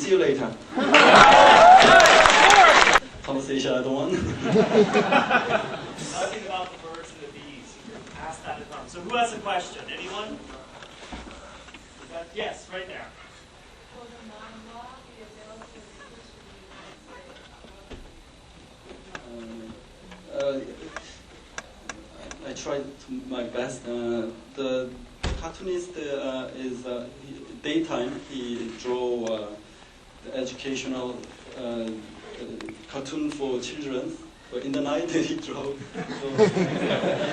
see you later. Conversation, I don't want. Talking about the birds and the bees. Ask that at home. So who has a question? Anyone? Yes, right there. Will the monologue be available I tried my best. The cartoonist is daytime. He draw the educational cartoon for children. But in the night he draw a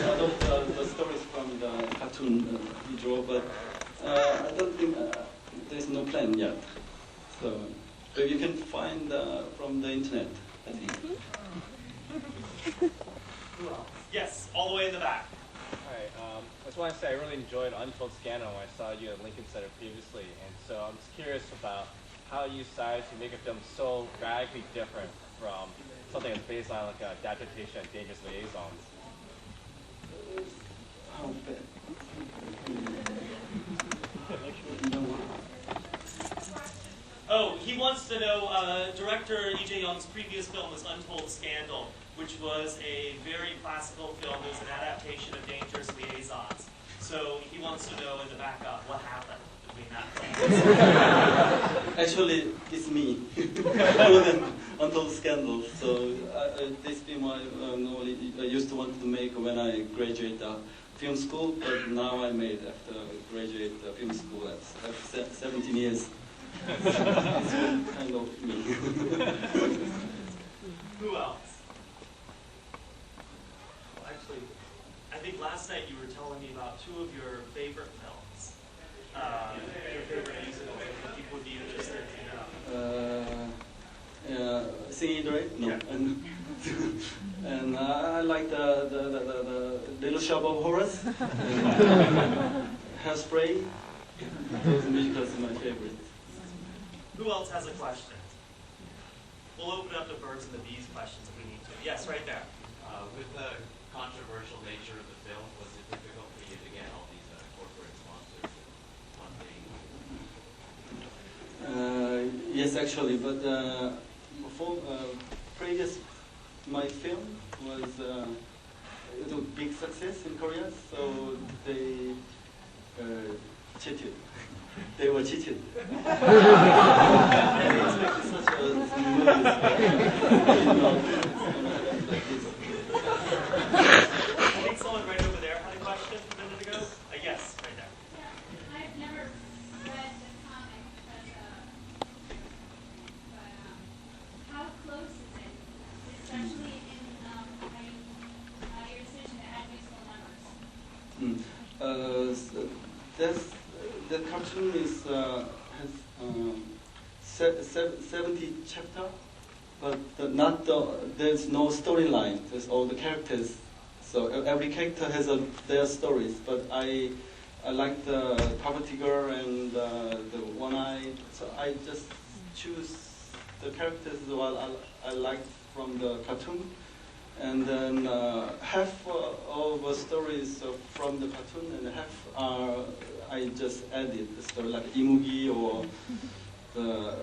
lot of the stories from the cartoon he draw. But I don't think there's no plan yet. So you can find from the internet, I think. Who else? Yes, all the way in the back. Hi, I just want to say I really enjoyed Untold Scandal when I saw you at Lincoln Center previously, and so I'm just curious about how you decided to make a film so radically different from something that's based on like a adaptation of Dangerous Liaisons. Oh, he wants to know, director E.J. Yong's previous film was Untold Scandal, which was a very classical film. It was an adaptation of Dangerous Liaisons. So he wants to know in the backup what happened between that film. Actually, it's me. More than Untold Scandal. So this film I used to want to make when I graduate film school, but now I made after graduate film school at 17 years. It's kind of me. Who else? Well, actually, I think last night you were telling me about two of your favorite films. Your favorite musicals, that people would be interested to know. Singing in the Rain? No. Yeah. And I like the Little Shop of Horrors. Hairspray. Those musicals are my favorite. Who else has a question? We'll open up the birds and the bees questions if we need to. Yes, right there. With the controversial nature of the film, was it difficult for you to get all these corporate sponsors on the? Yes, actually, but before previous my film was a big success in Korea, so they cheated. They were cheated. I expected such a movie. I think someone right over there had a question a minute ago. Yes, right there. Yeah, I've never read the comic, but how close is it, especially in your decision to add musical numbers? The cartoon has 70 chapters, but there's no storyline. There's all the characters. So every character has their stories. But I like the poverty girl and the one-eyed. So I just choose the characters I like from the cartoon. And then half of the stories from the cartoon, and half are I just added the story, like Imugi or the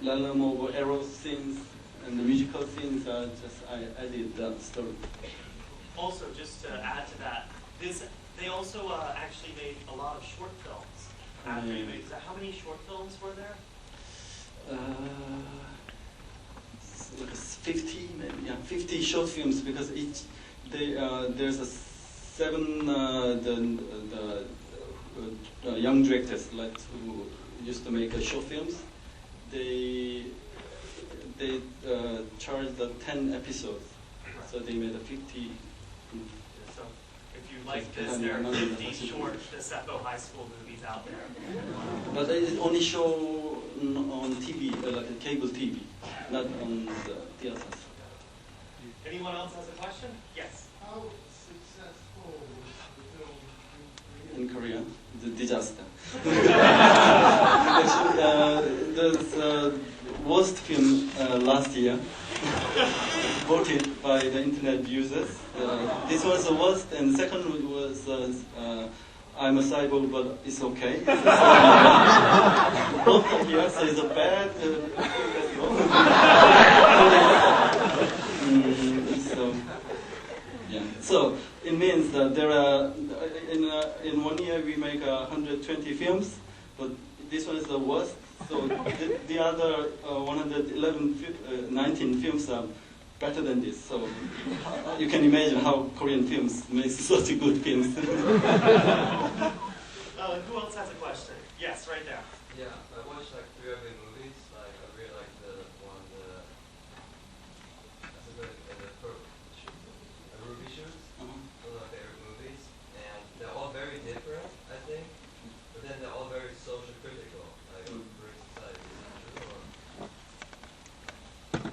Lalamo arrow scenes and the musical scenes. I added the story. Also, just to add to that, they also actually made a lot of short films after you made. How many short films were there? 50, maybe, yeah, 50 short films, because there's a 7 young directors like who used to make short films. They charged 10 episodes, so they made 50. So if you like this, there are 50 short Dasepo High School movies out there. But they only show on TV, like a cable TV, not on the theaters. Anyone else has a question? Yes. How successful was the film In Korea, the disaster. Actually, the worst film last year, voted by the internet users. This was the worst, and the second was I'm a cyborg, but it's okay. Both of you, so it's a bad thing as well. So, yeah. So it means that there are in 1 year we make 120 films, but this one is the worst. So the other 19 films are better than this. So you can imagine how Korean films make such good films. Who else has a question? Yes, right there. Yeah, I watched like 3 of the movies. Like I really like the one the Ruby Shoes. Those are my favorite movies, and they're all very different, I think. But then they're all very social critical, like of Korean society. Is that true?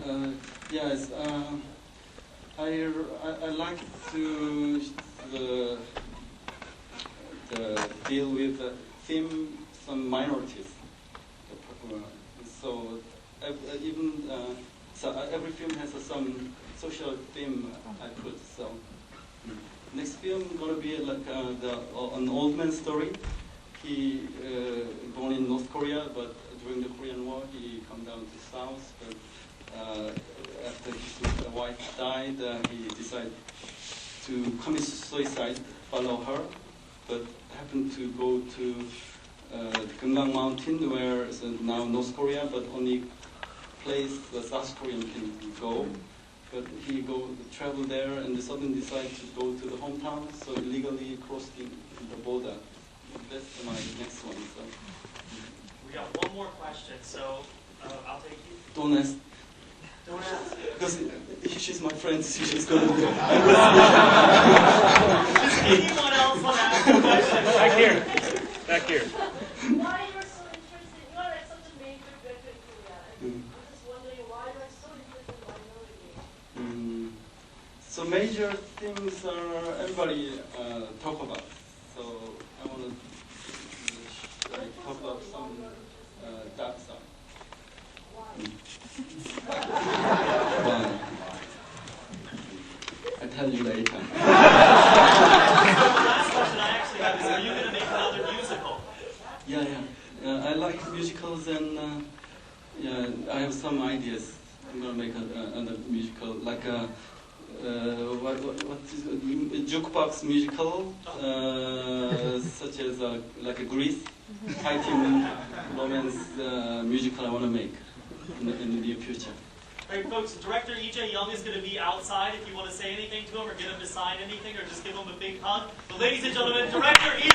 Or? Yes, I like to deal with theme some minorities. So every film has some social theme I put. So next film gonna be like an old man story. He born in North Korea, but during the Korean War he come down to South. But after his wife died, he decided to commit suicide, follow her, but happened to go to Gyeongbang Mountain, where it's now North Korea, but only place the South Korean can go. But he travel there and suddenly decide to go to the hometown, so illegally crossed the border. That's my next one. So. We got one more question, so I'll take you. Don't ask. Don't ask. Because she's my friend, she's going to do Does anyone else want to ask a question? Back here. Back here. Why you're so interested? You are like such a major director in Korea. I'm just wondering why you're so interested in minority. So major things are everybody talk about. So I want to talk about some dark side. Why? I tell you later. The last question I actually have is, are you going to make another musical? Yeah. I like musicals and I have some ideas. I'm gonna make another musical, like what is it? A jukebox musical, such as like a Grease, fighting romance musical. I want to make in the near future. All right, folks, director E.J. Yong is going to be outside if you want to say anything to him or get him to sign anything or just give him a big hug. But ladies and gentlemen, director E.J.